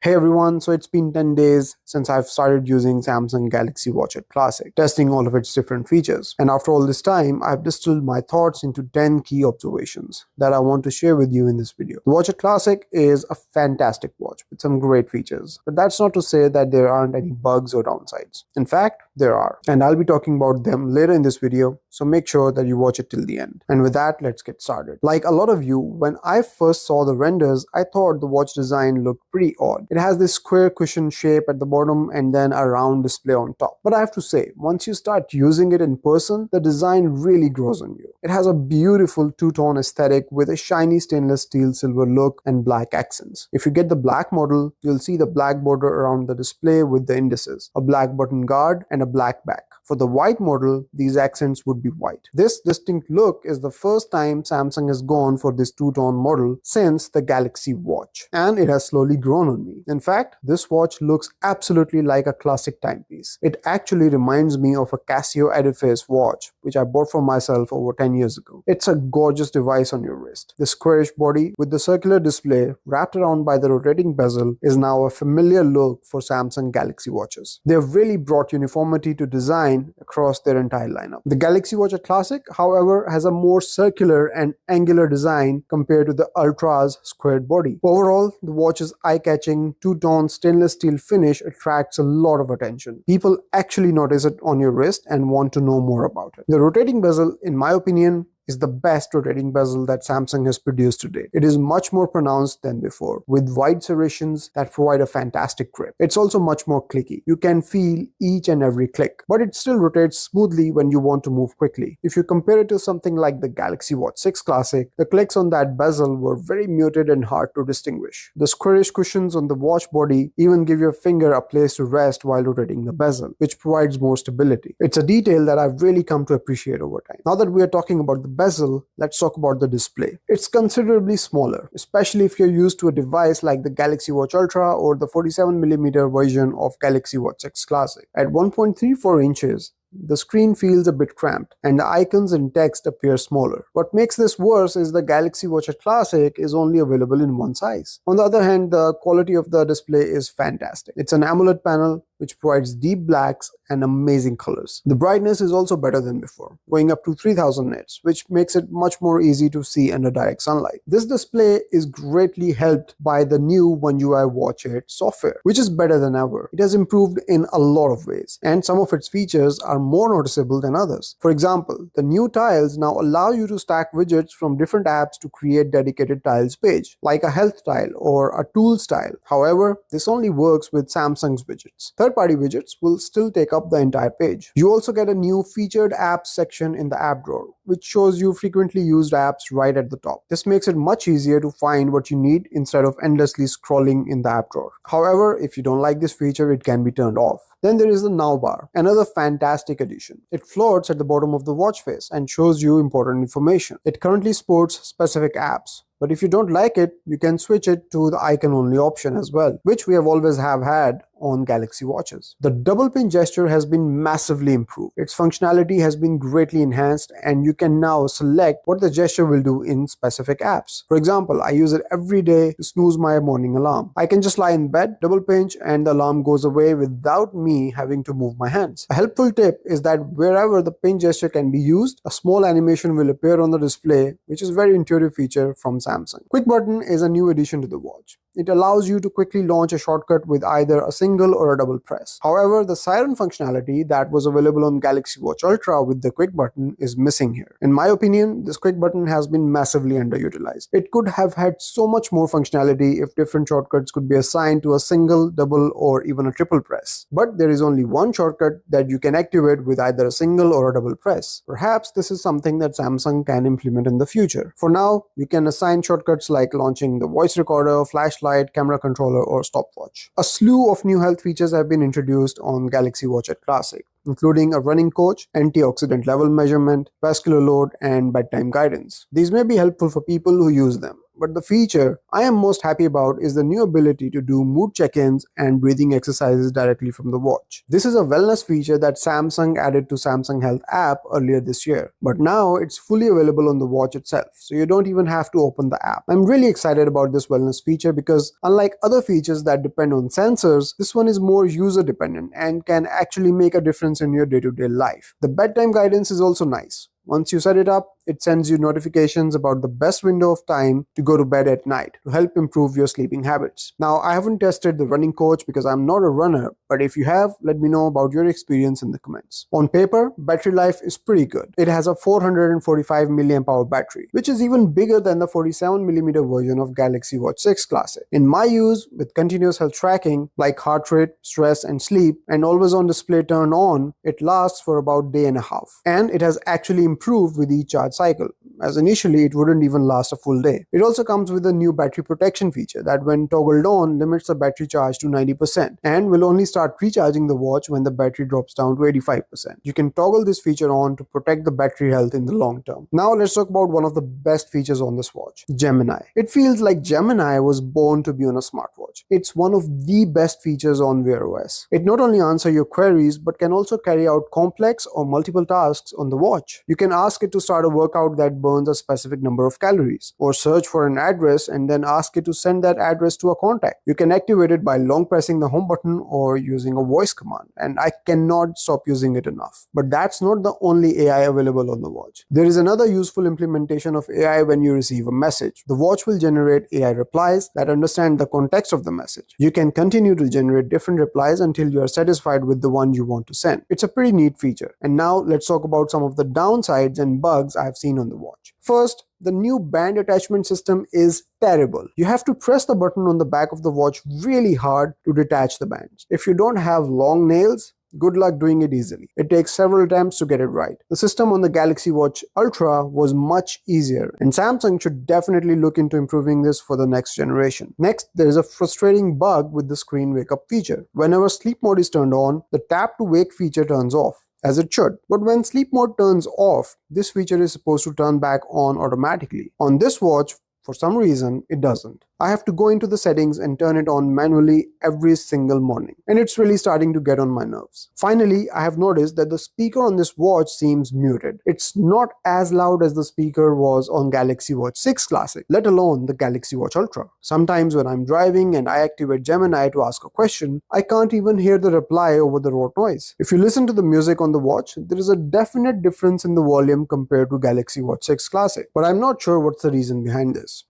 Hey everyone, so it's been 10 days since I've started using Samsung Galaxy Watch 8 Classic, testing all of its different features. And after all this time, I've distilled my thoughts into 10 key observations that I want to share with you in this video. The Watch 8 Classic is a fantastic watch with some great features, but that's not to say that there aren't any bugs or downsides. In fact, there are, and I'll be talking about them later in this video, so make sure that you watch it till the end. And with that, let's get started. Like a lot of you, when I first saw the renders, I thought the watch design looked pretty odd. It has this square cushion shape at the bottom and then a round display on top. But I have to say, once you start using it in person, the design really grows on you. It has a beautiful two-tone aesthetic with a shiny stainless steel silver look and black accents. If you get the black model, you'll see the black border around the display with the indices, a black button guard, and a black back. For the white model, these accents would be white. This distinct look is the first time Samsung has gone for this two-tone model since the Galaxy Watch, and it has slowly grown on me. In fact, this watch looks absolutely like a classic timepiece. It actually reminds me of a Casio Edifice watch, which I bought for myself over 10 years ago. It's a gorgeous device on your wrist. The squarish body with the circular display wrapped around by the rotating bezel is now a familiar look for Samsung Galaxy watches. They've really brought uniformity to design across their entire lineup. The Galaxy Watch 8 Classic, however, has a more circular and angular design compared to the Ultra's squared body. Overall, the watch's eye-catching two-tone stainless steel finish attracts a lot of attention. People actually notice it on your wrist and want to know more about it. The rotating bezel, in my opinion, is the best rotating bezel that Samsung has produced today. It is much more pronounced than before, with wide serrations that provide a fantastic grip. It's also much more clicky. You can feel each and every click, but it still rotates smoothly when you want to move quickly. If you compare it to something like the Galaxy Watch 6 Classic, the clicks on that bezel were very muted and hard to distinguish. The squarish cushions on the watch body even give your finger a place to rest while rotating the bezel, which provides more stability. It's a detail that I've really come to appreciate over time. Now that we are talking about the bezel, let's talk about the display. It's considerably smaller, especially if you're used to a device like the Galaxy Watch Ultra or the 47mm version of Galaxy Watch 6 Classic. At 1.34 inches, the screen feels a bit cramped, and the icons and text appear smaller. What makes this worse is the Galaxy Watch 8 Classic is only available in one size. On the other hand, the quality of the display is fantastic. It's an AMOLED panel which provides deep blacks and amazing colors. The brightness is also better than before, going up to 3000 nits, which makes it much more easy to see under direct sunlight. This display is greatly helped by the new One UI Watch 8 software, which is better than ever. It has improved in a lot of ways, and some of its features are more noticeable than others. For example, the new tiles now allow you to stack widgets from different apps to create dedicated tiles page, like a health tile or a tools tile. However, this only works with Samsung's widgets. Third-party widgets will still take up the entire page. You also get a new featured apps section in the app drawer, which shows you frequently used apps right at the top. This makes it much easier to find what you need instead of endlessly scrolling in the app drawer. However, if you don't like this feature, it can be turned off. Then there is the Now bar, another fantastic addition. It floats at the bottom of the watch face and shows you important information. It currently supports specific apps, but if you don't like it, you can switch it to the icon only option as well, which we have always had on Galaxy watches. The double pin gesture has been massively improved. Its functionality has been greatly enhanced, and you can now select what the gesture will do in specific apps. For example, I use it every day to snooze my morning alarm. I can just lie in bed, double pinch, and the alarm goes away without me having to move my hands. A helpful tip is that wherever the pin gesture can be used, a small animation will appear on the display, which is a very intuitive feature from Samsung. Quick button is a new addition to the watch. It allows you to quickly launch a shortcut with either a single or a double press. However, the siren functionality that was available on Galaxy Watch Ultra with the quick button is missing here. In my opinion, this quick button has been massively underutilized. It could have had so much more functionality if different shortcuts could be assigned to a single, double, or even a triple press. But there is only one shortcut that you can activate with either a single or a double press. Perhaps this is something that Samsung can implement in the future. For now, you can assign shortcuts like launching the voice recorder, flashlight, camera controller, or stopwatch. A slew of new health features have been introduced on Galaxy Watch 8 Classic, including a running coach, antioxidant level measurement, vascular load, and bedtime guidance. These may be helpful for people who use them, But the feature I am most happy about is the new ability to do mood check-ins and breathing exercises directly from the watch. This is a wellness feature that Samsung added to Samsung Health app earlier this year, but now it's fully available on the watch itself, so you don't even have to open the app. I'm really excited about this wellness feature because unlike other features that depend on sensors, this one is more user dependent and can actually make a difference in your day-to-day life. The bedtime guidance is also nice. Once you set it up, it sends you notifications about the best window of time to go to bed at night to help improve your sleeping habits. Now, I haven't tested the running coach because I'm not a runner, but if you have, let me know about your experience in the comments. On paper, battery life is pretty good. It has a 445 mAh battery, which is even bigger than the 47mm version of Galaxy Watch 6 Classic. In my use, with continuous health tracking like heart rate, stress, and sleep, and always on display turned on, it lasts for about a day and a half. And it has actually improved with each charge cycle, as initially it wouldn't even last a full day. It also comes with a new battery protection feature that when toggled on limits the battery charge to 90% and will only start recharging the watch when the battery drops down to 85%. You can toggle this feature on to protect the battery health in the long term. Now let's talk about one of the best features on this watch, Gemini. It feels like Gemini was born to be on a smartwatch. It's one of the best features on Wear OS. It not only answers your queries but can also carry out complex or multiple tasks on the watch. You can ask it to start a workout that burns a specific number of calories, or search for an address and then ask it to send that address to a contact. You can activate it by long pressing the home button or using a voice command, and I cannot stop using it enough. But that's not the only AI available on the watch. There is another useful implementation of AI when you receive a message. The watch will generate AI replies that understand the context of the message. You can continue to generate different replies until you are satisfied with the one you want to send. It's a pretty neat feature. And now let's talk about some of the downsides and bugs I've seen on the watch. First, the new band attachment system is terrible. You have to press the button on the back of the watch really hard to detach the bands. If you don't have long nails, good luck doing it easily. It takes several attempts to get it right. The system on the Galaxy Watch Ultra was much easier, and Samsung should definitely look into improving this for the next generation. Next, there is a frustrating bug with the screen wake up feature. Whenever sleep mode is turned on, the tap to wake feature turns off, as it should. But when sleep mode turns off, this feature is supposed to turn back on automatically. On this watch, for some reason, it doesn't. I have to go into the settings and turn it on manually every single morning, and it's really starting to get on my nerves. Finally, I have noticed that the speaker on this watch seems muted. It's not as loud as the speaker was on Galaxy Watch 6 Classic, let alone the Galaxy Watch Ultra. Sometimes when I'm driving and I activate Gemini to ask a question, I can't even hear the reply over the road noise. If you listen to the music on the watch, there is a definite difference in the volume compared to Galaxy Watch 6 Classic, but I'm not sure what's the reason behind this.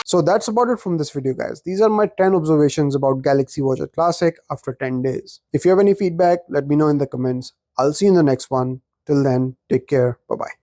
So that's about it from this video, guys. These are my 10 observations about Galaxy Watch Classic after 10 days. If you have any feedback, let me know in the comments. I'll see you in the next one. Till then, take care. Bye-bye.